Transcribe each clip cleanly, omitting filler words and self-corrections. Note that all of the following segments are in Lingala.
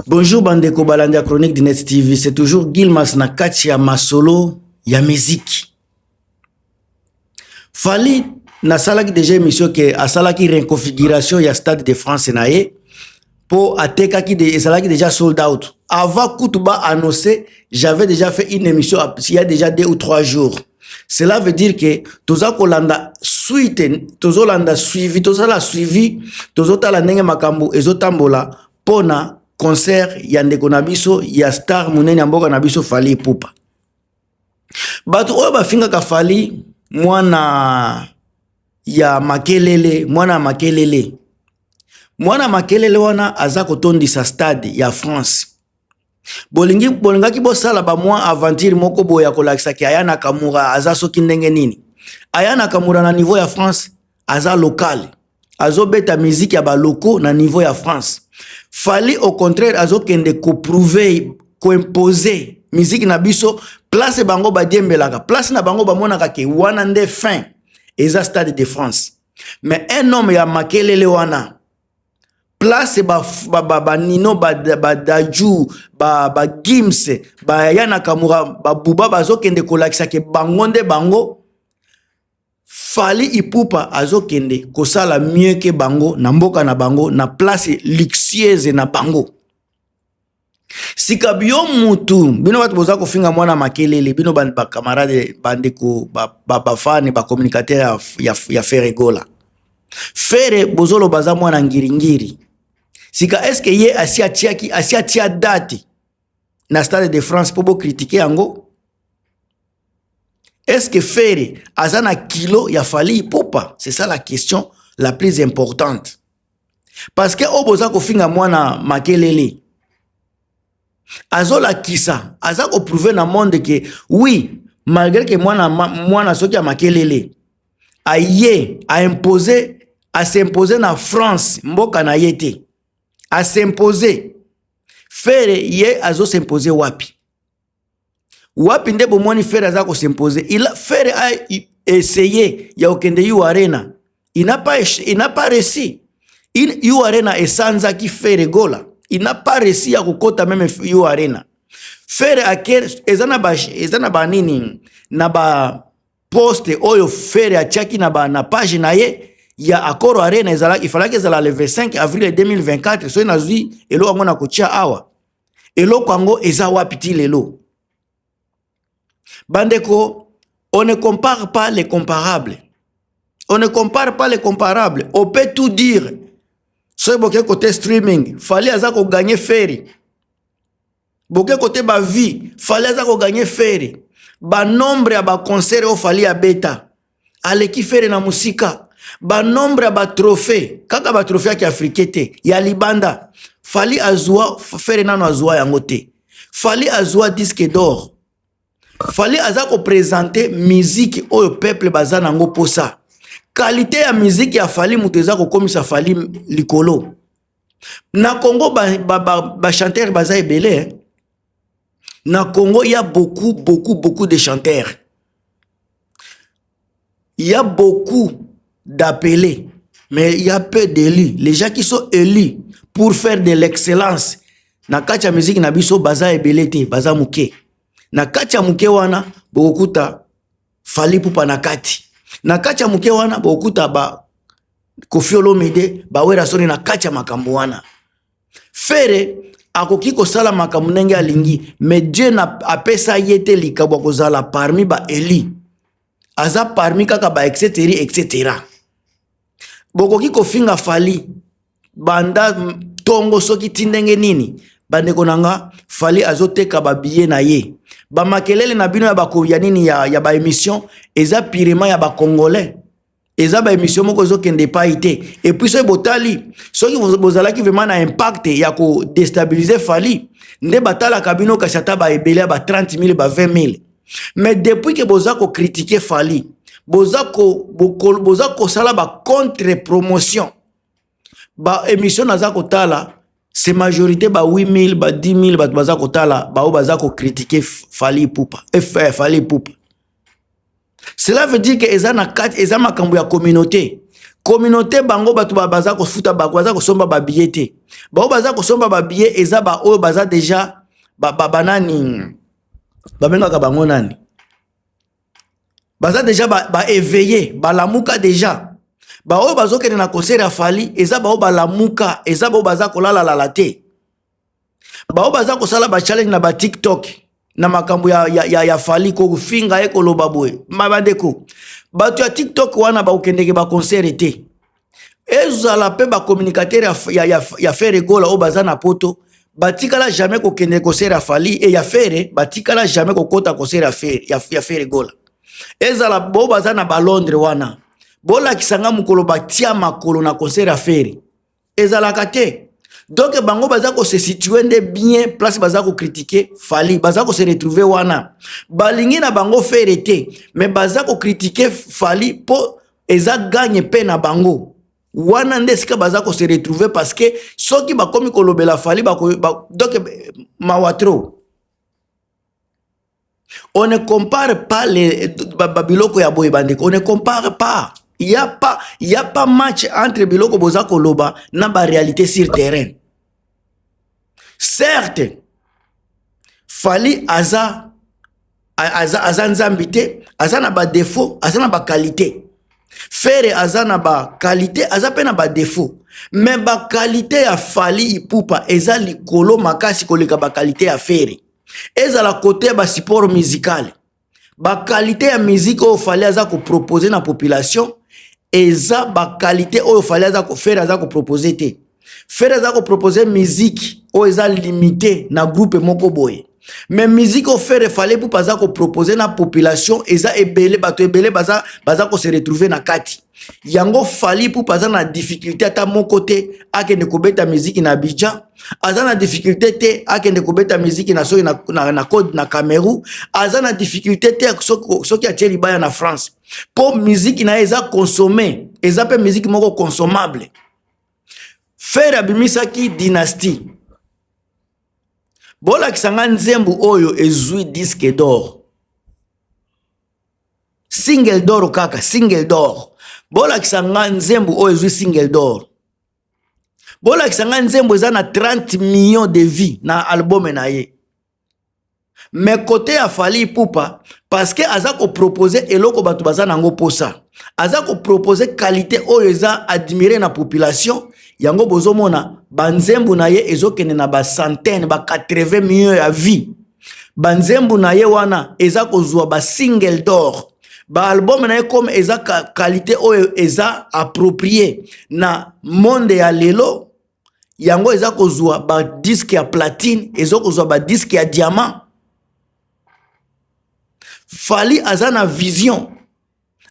Bonjour Bandeko Balandia Chronique de Net TV, c'est toujours Gilmas na kati ya masolo ya musique. Fali na salaki déjà émission que a salaki reconfiguration ya Stade de France na ye pour ateka ki de salaki déjà sold out. Avant Kutuba annoncé, j'avais déjà fait une émission il y a déjà 2 ou 3 jours. Cela veut dire que toza kolanda suite, tozo landa suivi, toza la suivi, tozo tala ndenge makambo ezotambola pona concert ya ndeko na biso ya star munene ya mboka na biso Fally Ipupa. Bato oyo bafingaka Fally mwana ya Makelele, mwana Makelele. Mwana Makelele wana aza kotondisa stade ya France. Bolingaki bosala ba mwa aventure moko boya kolakisa ki Aya Nakamura aza soki ndenge nini. Aya Nakamura na niveau ya France aza local. Azo beta musique ya ba loko na niveau ya France. Fally au contraire azo kende ko prouver, ko imposer musique na biso place bango ba diembelaka, place na bango ba monaka ke wana nde fin eza Stade de France. Mais un homme ya Makelele wana place ba Nino ba Daju ba Gims ba Aya Nakamura ba Buba bazo kende kolakisa ke bango nde bango. Fally Ipupa azo kende kosala mieux que bango na mboka na bango na place luxueuse na bango. Sika biyo mutu bino batu boza kofinga mwana Makelele bino ba camarade bandeko ba fan ba communicateur ya Fere Gola. Fere bozolo baza mwana ngiringiri. Sika est-ce que ye asia tia date na Stade de France pour critiquer yango? Est-ce que Fere azana kilo ya Fally Ipupa? C'est ça la question la plus importante. Parce que oboza kofinga mwana Makelele azola kisa aza ko prouver na monde que oui, malgré que mwana soki ya Makelele a s'imposer na France mboka na yete a s'imposer. Fere ye azo s'imposer wapi? Wapi nde bomoni Fere aza ko s'imposer? Fere a essayé ya okende yu arena. Il n'a pas réussi. Yu arena esanza ki Fere Gola. Il n'a pas réussi à kokota même yu arena. Fere aker ezana ba nini na ba poste oyo Fere achaki na page na ye ya Accor Arena il fallait que le 25 avril 2024 so nazui elo ango na kotia awa. Elo kwango eza wapi lelo. Bandeko, on ne compare pas les comparables. On ne compare pas les comparables. On peut tout dire. Sur le côté streaming, Fally aza ko gagner Fere. Boke côté ba vie, Fally aza ko gagner Fere. Ba nombre ya ba concert au Fally a beta. Aleki Fere na musika. Ba nombre ya ba trophée, kaka ba trophée ki afrikete, ya libanda. Fally azwa Fere nano azwa yango te. Fally azwa disque d'or. Fally aza ko présenter musique au peuple baza nango posa. Qualité ya musique ya Fally muteza ko komisa Fally likolo. Na Congo ba chanteur baza ebele. Na Congo il y a beaucoup de chanteurs. Il y a beaucoup d'appelés, mais il y a peu d'élus. Les gens qui sont élus pour faire de l'excellence. Na kacha musique na biso baza ebele te, baza muke. Na kacha muke wana bokuta Fally Ipupa na kati. Na kacha muke wana bokuta ba Koffi Olomide ba wera soni na kacha makambo wana. Fere akoki kosala makambo ndenge alingi, mais Dieu na apesa yete likabwa kozala parmi ba eli. Aza parmi kaka ba etc. Bokoki kofinga Fally banda tongo soki tindenge nini. Bandeko nanga Fally azoteka ba billet na ye. Ba Makelele na bino ya bako ya nini ya ba émission eza pirema ya ba congolais. Eza ba émission moko zo kende pa ite. Et puis so botali soki bozala ki vraiment na impact ya ko déstabiliser Fally. Nde batala kabino kashata ba ebele ba 30 000 ba 20 000. Mais depuis que boza ko critiquer Fally, boza ko sala ba contre promotion. Ba émission naza ko tala c'est majorité ba 8 000 ba 10 000 baza ko tala ba baza ko critiquer Fally Ipupa. Fally Ipupa. Cela veut dire que eza makambo ya communauté. communauté bango batu baza ko futa baza ko somba ba billet te bao baza ko somba ba billet eza ba oyo baza déjà banani bamengaka bango nani baza déjà ba éveillé balamuka déjà ba oyo bazokende na concert ya Fally eza ba oyo balamuka eza ba oyo baza kolala lala te ba oyo baza kosala ba challenge na ba TikTok na makambo ya Fally ko finga ekoloba boye mabandeko bato ya TikTok wana ba okendeke ba concert te ezala pe ba communicateur ya faire gola o baza na poto batikala jamais ko kende concert ya Fally et ya faire batikala jamais ko kota concert ya faire gola ezala bo baza na ba Londres wana bola kisanga mukolo batia makolo na concert ya faire ezala kate donc bango baza ko se situer nde bien place baza ko critiquer Fally baza ko se retrouver wana balingi na bango faire te mais baza ko critiquer Fally po eza gagne pe na bango wana nde sika baza ko se retrouver parce que soki bakomi kolobela Fally donc mawatro on ne compare pas les biloko ya boye bandeko on ne compare pas il y a pas match entre biloko boza koloba na ba réalité sur terrain. Certes Fally aza nzambite aza na ba défaut aza na ba qualité Faire aza na ba qualité aza pe na ba défaut mais ba qualité ya Fally ipupa eza likolo makasi koleka ba qualité ya Faire eza la côté ba support musical ba qualité ya musique o Fally aza ko proposer na population eza ba qualité o Fally aza ko faire aza ko proposer te Faire aza ko proposer musique o eza limité na groupe moko boye mais musique o Faire Fally pour baza ko proposer na population eza ebele bato ebele baza ko se retrouver na kati yango Fally pour baza na difficulté ata mon côté akende ko beta musique na Abidjan aza na difficulté te akende ko beta musique na so na code na Cameroun aza na difficulté te soki atie libaya na France pour musique na eza consommer eza pe musique moko consommable Faire abimisaki dynastie bola kisanga nzembu oyo ezui disque d'or single d'or kaka single d'or bola kisanga nzembu oyo ezui single d'or bola kisanga nzembu eza na 30 millions de vues na album na ye mais côté ya Fally Ipupa parce que aza ko proposer eloko batu baza nango posa aza ko proposer qualité oyo eza admirer na population yango bozomona banzembu na ye ezokene na ba centaine ba 80 millions ya vie banzembu na ye wana eza kozwa ba single d'or ba album na ye comme eza qualité oyo eza approprié na monde ya lelo yango eza kozwa ba disque ya platine ezokozwa ba disque ya diamant Fally aza na vision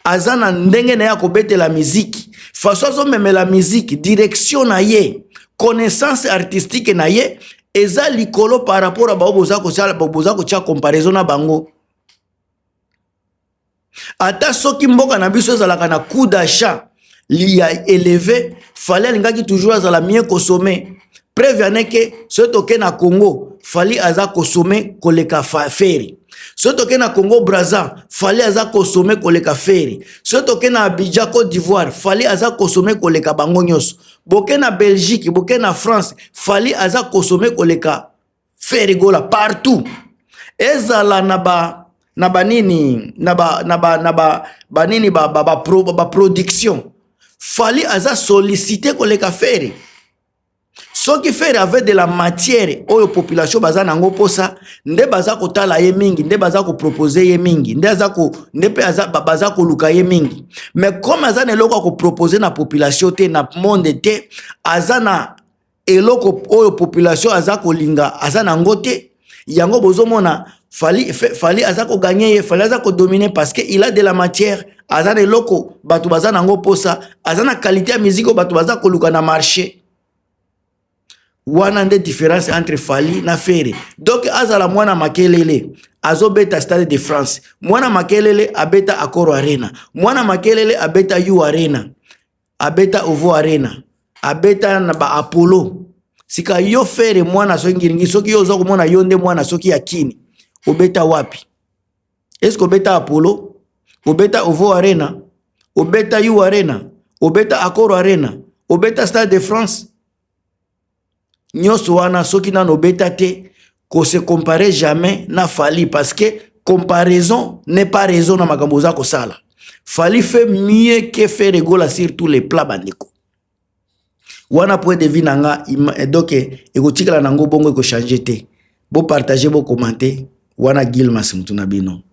aza na ndenge na ya kobete la musique façon azo meme la musique direction na ye connaissance artistique na ye eza likolo par rapport a boza ko tia comparaison na bango ata soki mboka na biso ezalaka na coût d'achat liya élevé Fally alingaki toujours azala mieux consommer preuve aneke so toke na Congo Fally aza consommer koleka Faire so toke na Congo Brazza Fally aza consommer koleka Faire so toke na Abidjan Côte d'Ivoire Fally aza consommer koleka bango nyonso boke na Belgique boke na France Fally aza consommer koleka Faire gola partout ezala na production Fally aza sollicité koleka Faire soki Faire avait de la matière oyo population baza nango posa nde baza kotala ye mingi nde baza ko proposer ye mingi nde pe baza ko luka ye mingi mais comme aza na eloko ko proposer na population te na monde te aza na eloko oyo population aza ko linga aza nango te yango bozomona Fally aza ko gagner ye Fally aza ko dominer parce que il a de la matière aza na eloko batu baza nango posa aza na qualité ya musique batu baza ko luka na marché wana nde différence entre Fally na Faire donc azala mwana makelele azobeta Stade de France mwana makelele abeta Accor Arena mwana makelele abeta U Arena abeta Ovo Arena abeta na ba Apollo sika yo Faire mwana soki ngiringi soki yo zoko mwana yo nde mwana soki yakini obeta wapi est-ce que obeta Apollo obeta Ovo Arena obeta U Arena obeta Accor Arena, obeta Stade de France. Nyonso wana soki na obeta te, ko se comparer jamais na Fally parce que comparaison n'est pas raison na makambo za ko sala. Fally fait mieux que faire rigola sur tous les plats bandeko. Wana point de vue nanga donc ekotikala nango bongo ko changer te. Bo partager bo commenter wana Gilmas mutuna bino.